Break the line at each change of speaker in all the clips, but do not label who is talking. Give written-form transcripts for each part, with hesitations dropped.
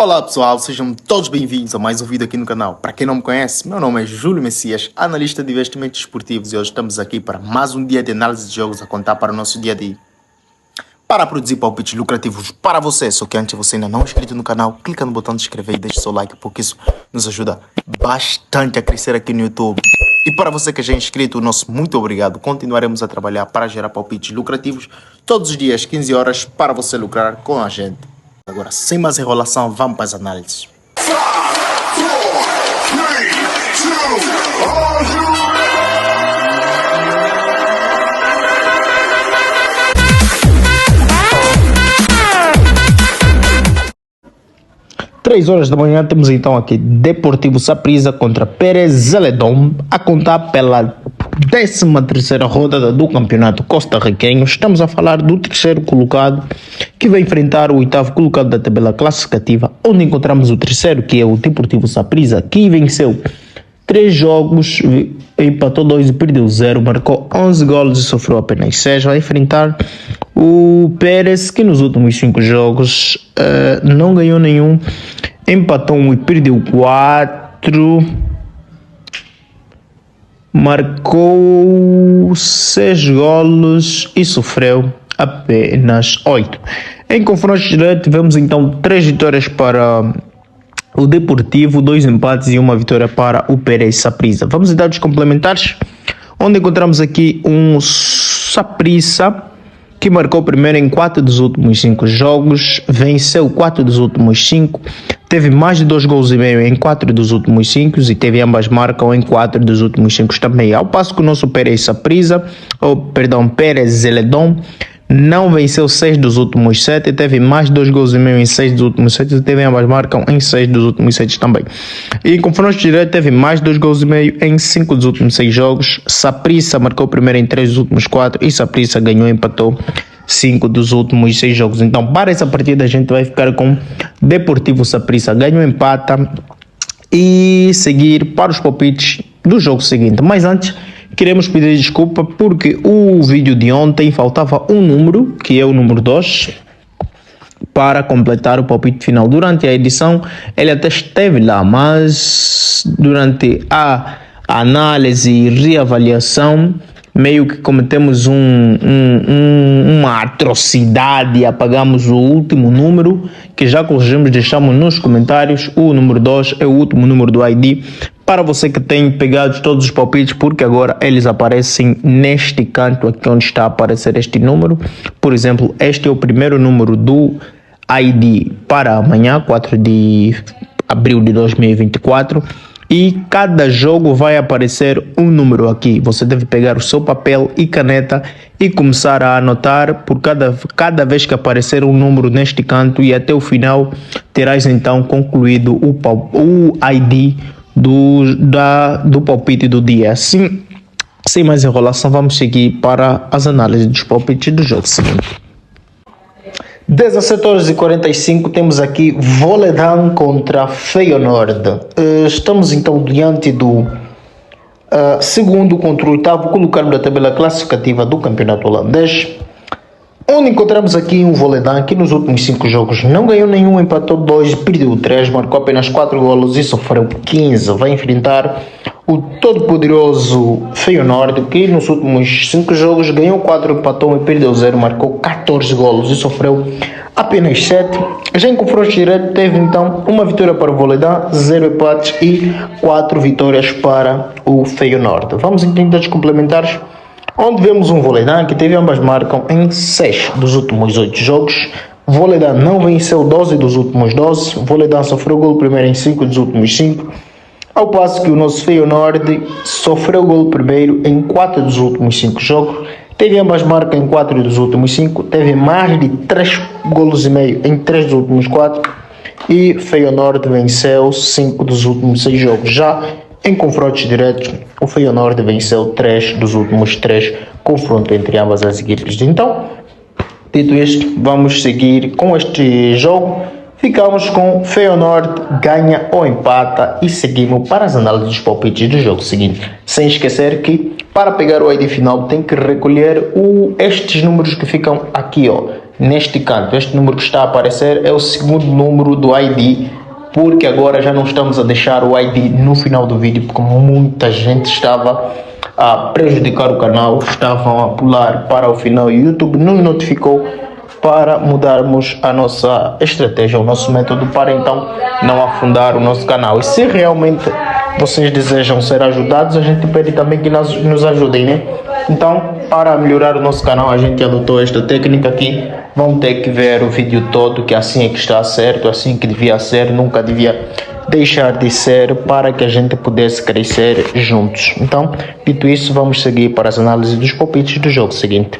Olá pessoal, sejam todos bem-vindos a mais um vídeo aqui no canal. Para quem não me conhece, meu nome é Júlio Messias, analista de investimentos esportivos, e hoje estamos aqui para mais um dia de análise de jogos a contar para o nosso dia a dia. Para produzir palpites lucrativos para você, só que antes você ainda não é inscrito no canal, clica no botão de inscrever e deixe seu like, porque isso nos ajuda bastante a crescer aqui no YouTube. E para você que já é inscrito, nosso muito obrigado. Continuaremos a trabalhar para gerar palpites lucrativos todos os dias, 15 horas, para você lucrar com a gente. Agora, sem mais enrolação, vamos para as análises. 3 horas da manhã temos então aqui Deportivo Saprissa contra Pérez Zeledón a contar pela 13ª rodada do campeonato costarriquenho. Estamos a falar do terceiro colocado que vai enfrentar o oitavo colocado da tabela classificativa, onde encontramos o terceiro, que é o Deportivo Saprissa, que venceu 3 jogos, empatou 2 e perdeu 0, marcou 11 golos e sofreu apenas 6. Vai enfrentar o Pérez, que nos últimos 5 jogos não ganhou nenhum, empatou 1 e perdeu 4, marcou 6 golos e sofreu apenas 8. Em confrontos diretos tivemos então 3 vitórias para o Deportivo, 2 empates e 1 vitória para o Pérez Saprissa. Vamos em dados complementares, onde encontramos aqui um Saprissa que marcou primeiro em 4 dos últimos 5 jogos, venceu 4 dos últimos 5, teve mais de 2 gols e meio em 4 dos últimos 5 e teve ambas marcam em 4 dos últimos 5 também. Ao passo que o nosso Pérez Zeledón não venceu 6 dos últimos 7, teve mais 2 gols e meio em 6 dos últimos 7 e teve ambas marcam em 6 dos últimos 7 também. E em confrontos diretos teve mais 2 gols e meio em 5 dos últimos 6 jogos. Saprissa marcou primeiro em 3 dos últimos 4 e Saprissa ganhou e empatou 5 dos últimos 6 jogos. Então, para essa partida a gente vai ficar com Deportivo Saprissa ganha, empata e seguir para os palpites do jogo seguinte. Mas antes, queremos pedir desculpa porque o vídeo de ontem faltava um número, que é o número 2, para completar o palpite final. Durante a edição ele até esteve lá, mas durante a análise e reavaliação meio que cometemos uma atrocidade e apagamos o último número, que já corrigimos, deixamos nos comentários. O número 2 é o último número do ID, para você que tem pegado todos os palpites, porque agora eles aparecem neste canto aqui onde está a aparecer este número. Por exemplo, este é o primeiro número do ID para amanhã, 4 de abril de 2024. E cada jogo vai aparecer um número aqui. Você deve pegar o seu papel e caneta e começar a anotar por cada vez que aparecer um número neste canto, e até o final terás então concluído o ID do palpite do dia. Assim, sem mais enrolação, vamos seguir para as análises dos palpites do jogo seguinte. 17h45 temos aqui Volendam contra Feyenoord. Estamos então diante do segundo contra o oitavo colocado da tabela classificativa do campeonato holandês, onde encontramos aqui um Volendam que nos últimos 5 jogos não ganhou nenhum, empatou 2, perdeu 3, marcou apenas 4 golos e sofreu 15. Vai enfrentar o todo-poderoso Feyenoord, que nos últimos 5 jogos ganhou 4, empatou e perdeu 0, marcou 14 golos e sofreu apenas 7. Já em confrontos diretos teve então 1 vitória para o Volendam, 0 empates e 4 vitórias para o Feyenoord. Vamos entender os complementares, onde vemos um Volendam que teve ambas marcam em 6 dos últimos 8 jogos. Volendam não venceu 12 dos últimos 12. Volendam sofreu gol primeiro em 5 dos últimos 5. Ao passo que o nosso Feyenoord sofreu gol primeiro em 4 dos últimos 5 jogos. Teve ambas marcas em 4 dos últimos 5. Teve mais de 3 golos e meio em 3 dos últimos 4. E Feyenoord venceu 5 dos últimos 6 jogos. Já em confrontos diretos, o Feyenoord venceu 3 dos últimos 3 confrontos entre ambas as equipes. Então, dito isto, vamos seguir com este jogo. Ficamos com Feyenoord ganha ou empata e seguimos para as análises dos palpites do jogo seguinte. Sem esquecer que para pegar o ID final tem que recolher estes números que ficam aqui, ó. neste canto. Este número que está a aparecer é o segundo número do ID, porque agora já não estamos a deixar o ID no final do vídeo, porque muita gente estava a prejudicar o canal, estavam a pular para o final e o YouTube nos notificou para mudarmos a nossa estratégia, o nosso método, para então não afundar o nosso canal. E se realmente vocês desejam ser ajudados, a gente pede também que nos ajudem, né? Então, para melhorar o nosso canal, a gente adotou esta técnica aqui. Vão ter que ver o vídeo todo, que assim é que está certo, assim que devia ser, nunca devia deixar de ser, para que a gente pudesse crescer juntos. Então, dito isso, vamos seguir para as análises dos palpites do jogo seguinte.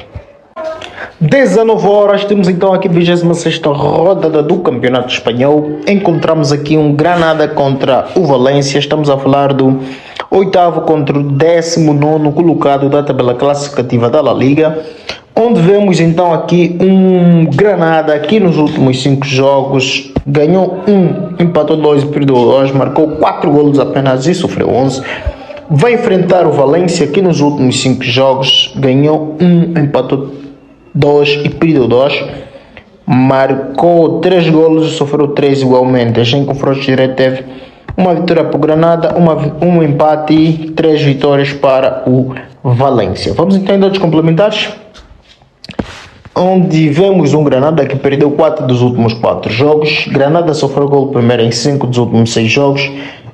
19 horas, temos então aqui a 26ª rodada do Campeonato Espanhol. Encontramos aqui um Granada contra o Valência. Estamos a falar do 8º contra o 19º colocado da tabela classificativa da La Liga, onde vemos então aqui um Granada que nos últimos 5 jogos ganhou 1, empatou 2 e perdeu 2, marcou 4 golos apenas e sofreu 11. Vai enfrentar o Valência que nos últimos 5 jogos ganhou 1, empatou 2 e perdeu 2, marcou 3 golos e sofreu 3 igualmente. Em confronto direto teve uma vitória para o Granada, um empate e 3 vitórias para o Valência. Vamos então em dados complementares, onde vemos um Granada que perdeu 4 dos últimos 4 jogos. Granada sofreu gol primeiro em 5 dos últimos 6 jogos.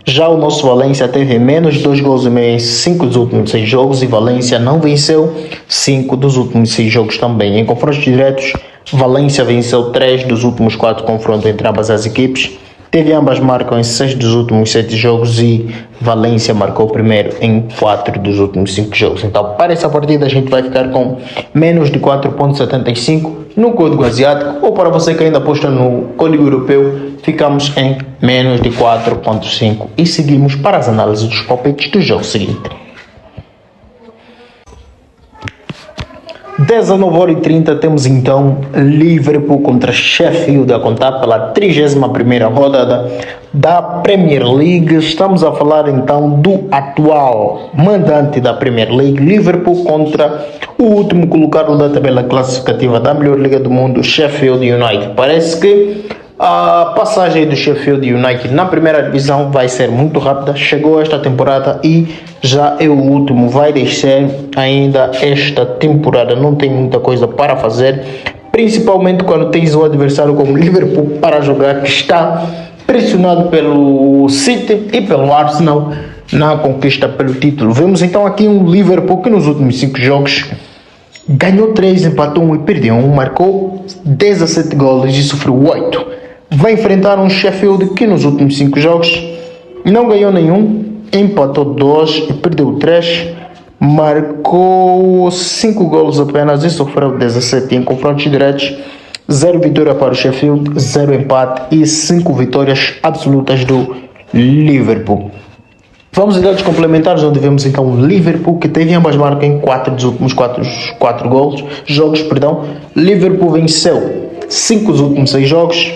Já o nosso Valência teve menos de 2 gols e meio em 5 dos últimos 6 jogos, e Valência não venceu 5 dos últimos 6 jogos também. Em confrontos diretos, Valência venceu 3 dos últimos 4 confrontos entre ambas as equipes. Teve ambas marcam em 6 dos últimos 7 jogos e Valência marcou primeiro em 4 dos últimos 5 jogos. Então, para essa partida, a gente vai ficar com menos de 4.75 no código asiático, ou para você que ainda aposta no código europeu, ficamos em menos de 4.5 e seguimos para as análises dos palpites do jogo seguinte. 19h30 temos então Liverpool contra Sheffield a contar pela 31ª rodada da Premier League. Estamos a falar então do atual mandante da Premier League, Liverpool, contra o último colocado da tabela classificativa da melhor liga do mundo, Sheffield United. Parece que a passagem do Sheffield United na primeira divisão vai ser muito rápida. Chegou esta temporada e já é o último, vai descer ainda esta temporada. Não tem muita coisa para fazer, principalmente quando tens um adversário como o Liverpool para jogar, que está pressionado pelo City e pelo Arsenal na conquista pelo título. Vemos então aqui um Liverpool que nos últimos 5 jogos ganhou 3, empatou 1 e perdeu 1, marcou 17 golos e sofreu 8. Vai enfrentar um Sheffield que nos últimos 5 jogos não ganhou nenhum, empatou 2 e perdeu 3, marcou 5 golos apenas e sofreu 17. Em confrontos diretos, 0 vitória para o Sheffield, 0 empate e 5 vitórias absolutas do Liverpool. Vamos em dados complementares, onde vemos então o Liverpool, que teve ambas marcas em 4 dos últimos 4 jogos. Liverpool venceu 5 dos últimos 6 jogos,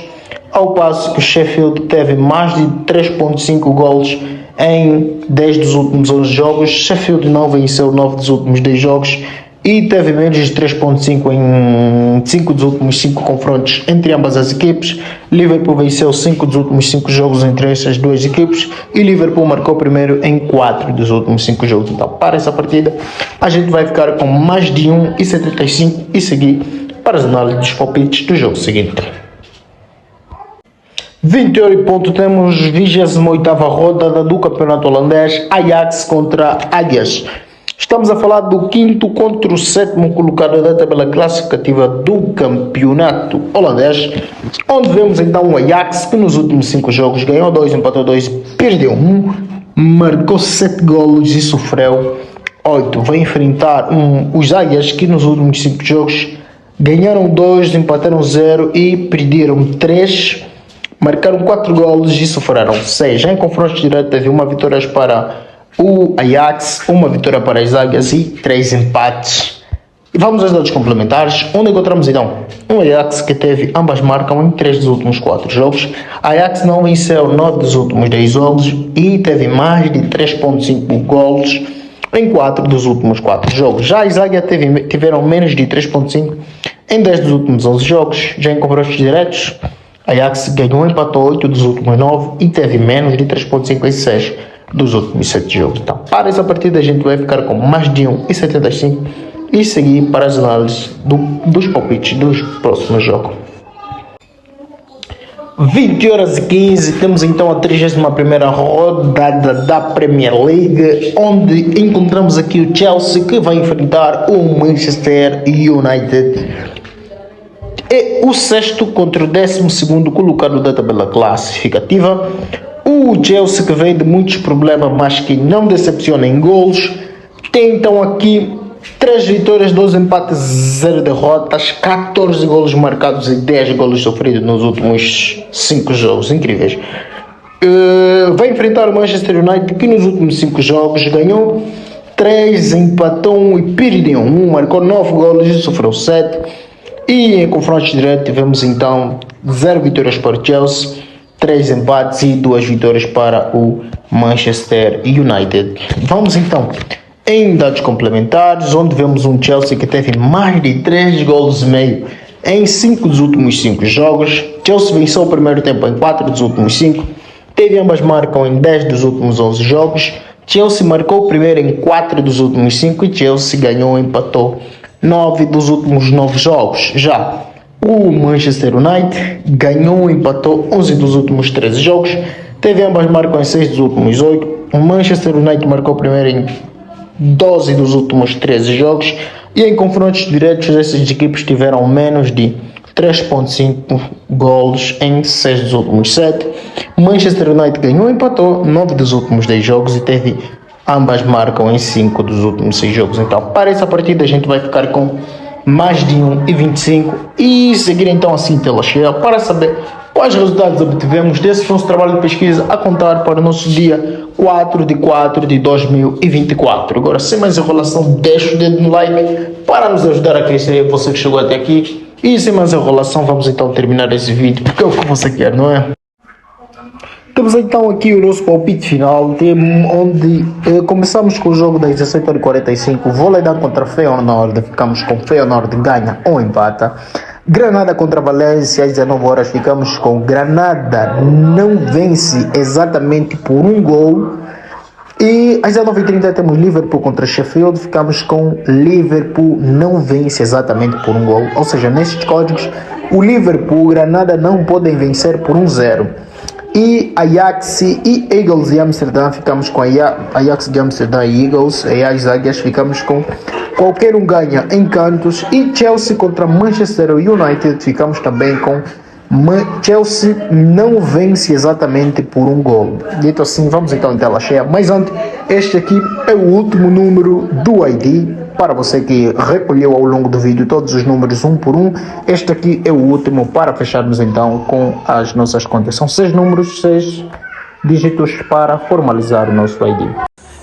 ao passo que o Sheffield teve mais de 3.5 golos em 10 dos últimos 11 jogos. Sheffield não venceu 9 dos últimos 10 jogos e teve menos de 3.5 em 5 dos últimos 5 confrontos entre ambas as equipes. Liverpool venceu 5 dos últimos 5 jogos entre essas duas equipes e Liverpool marcou primeiro em 4 dos últimos 5 jogos. Então, para essa partida, a gente vai ficar com mais de 1,75 e seguir para as análises dos palpites do jogo seguinte. 28 pontos, temos 28ª rodada do campeonato holandês, Ajax contra Ajax. Estamos a falar do 5º contra o 7º colocado da tabela classificativa do campeonato holandês, onde vemos então o Ajax que nos últimos 5 jogos ganhou 2, empatou 2, perdeu 1, marcou 7 golos e sofreu 8. Vai enfrentar os Ajax que nos últimos 5 jogos ganharam 2, empataram 0 e perderam 3. Marcaram 4 golos e sofreram 6. Já em confrontos diretos teve uma vitória para o Ajax, uma vitória para as Águias e 3 empates. E vamos aos dados complementares, onde encontramos então um Ajax que teve ambas marcam em 3 dos últimos 4 jogos. A Ajax não venceu 9 dos últimos 10 jogos e teve mais de 3.5 golos em 4 dos últimos 4 jogos. Já as Águias tiveram menos de 3.5 em 10 dos últimos 11 jogos. Já em confrontos diretos, Ajax ganhou, empatou 8 dos últimos 9 e teve menos de 3.5 em 6 dos últimos 7 jogos. Então, para essa partida a gente vai ficar com mais de 1,75 e seguir para as análises dos palpites dos próximos jogos. 20 horas e 15, temos então a 31ª rodada da Premier League, onde encontramos aqui o Chelsea que vai enfrentar o Manchester United. É o sexto contra o 12º colocado da tabela classificativa. O Chelsea, que vem de muitos problemas, mas que não decepciona em golos, tem então aqui 3 vitórias, 2 empates, 0 derrotas, 14 golos marcados e 10 golos sofridos nos últimos 5 jogos. Incríveis. Vai enfrentar o Manchester United, que nos últimos 5 jogos ganhou 3, empatou 1 e perdeu 1, marcou 9 golos e sofreu 7. E em confrontos diretos tivemos então 0 vitórias para o Chelsea, 3 empates e 2 vitórias para o Manchester United. Vamos então em dados complementares, onde vemos um Chelsea que teve mais de 3 golos e meio em 5 dos últimos 5 jogos. Chelsea venceu o primeiro tempo em 4 dos últimos 5, teve ambas marcam em 10 dos últimos 11 jogos. Chelsea marcou o primeiro em 4 dos últimos 5 e Chelsea ganhou e empatou 9 dos últimos 9 jogos. Já o Manchester United ganhou e empatou 11 dos últimos 13 jogos, teve ambas marcam em 6 dos últimos 8. O Manchester United marcou o primeiro em 12 dos últimos 13 jogos e em confrontos diretos essas equipes tiveram menos de 3.5 golos em 6 dos últimos 7. Manchester United ganhou e empatou 9 dos últimos 10 jogos e teve ambas marcam em 5 dos últimos 6 jogos. Então, para essa partida a gente vai ficar com mais de 1,25 e seguir então assim tela cheia para saber quais resultados obtivemos desse nosso trabalho de pesquisa a contar para o nosso dia 4 de 4 de 2024. Agora, sem mais enrolação, deixa o dedo no like para nos ajudar a crescer, você que chegou até aqui. E sem mais enrolação, vamos então terminar esse vídeo, porque é o que você quer, não é? Temos então aqui o nosso palpite final, onde começamos com o jogo das 18h45, Voleibol contra Feyenoord, ficamos com Feyenoord ganha ou empata. Granada contra Valência, às 19 horas ficamos com Granada não vence exatamente por 1 gol. E às 19h30 temos Liverpool contra Sheffield, ficamos com Liverpool não vence exatamente por 1 gol. Ou seja, nesses códigos, o Liverpool e Granada não podem vencer por 1-0. E Ajax e Eagles de Amsterdã, ficamos com Ajax de Amsterdã e Eagles, e as águias ficamos com qualquer um ganha em cantos. E Chelsea contra Manchester United, ficamos também com Chelsea não vence exatamente por 1 gol. Dito assim, vamos então em tela cheia. Mas antes, este aqui é o último número do ID. Para você que recolheu ao longo do vídeo todos os números 1 por 1, este aqui é o último para fecharmos então com as nossas contas. São 6 números, 6 dígitos para formalizar o nosso ID.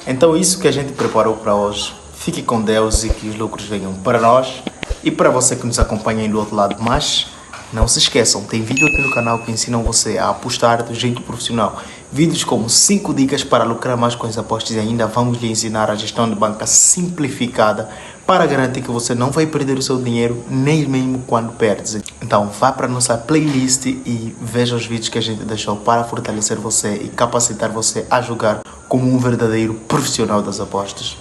Então isso que a gente preparou para hoje. Fique com Deus e que os lucros venham para nós e para você que nos acompanha aí do outro lado. Mas não se esqueçam, tem vídeo aqui no canal que ensinam você a apostar do jeito profissional. Vídeos como 5 dicas para lucrar mais com as apostas e ainda vamos lhe ensinar a gestão de banca simplificada para garantir que você não vai perder o seu dinheiro nem mesmo quando perdes. Então vá para a nossa playlist e veja os vídeos que a gente deixou para fortalecer você e capacitar você a jogar como um verdadeiro profissional das apostas.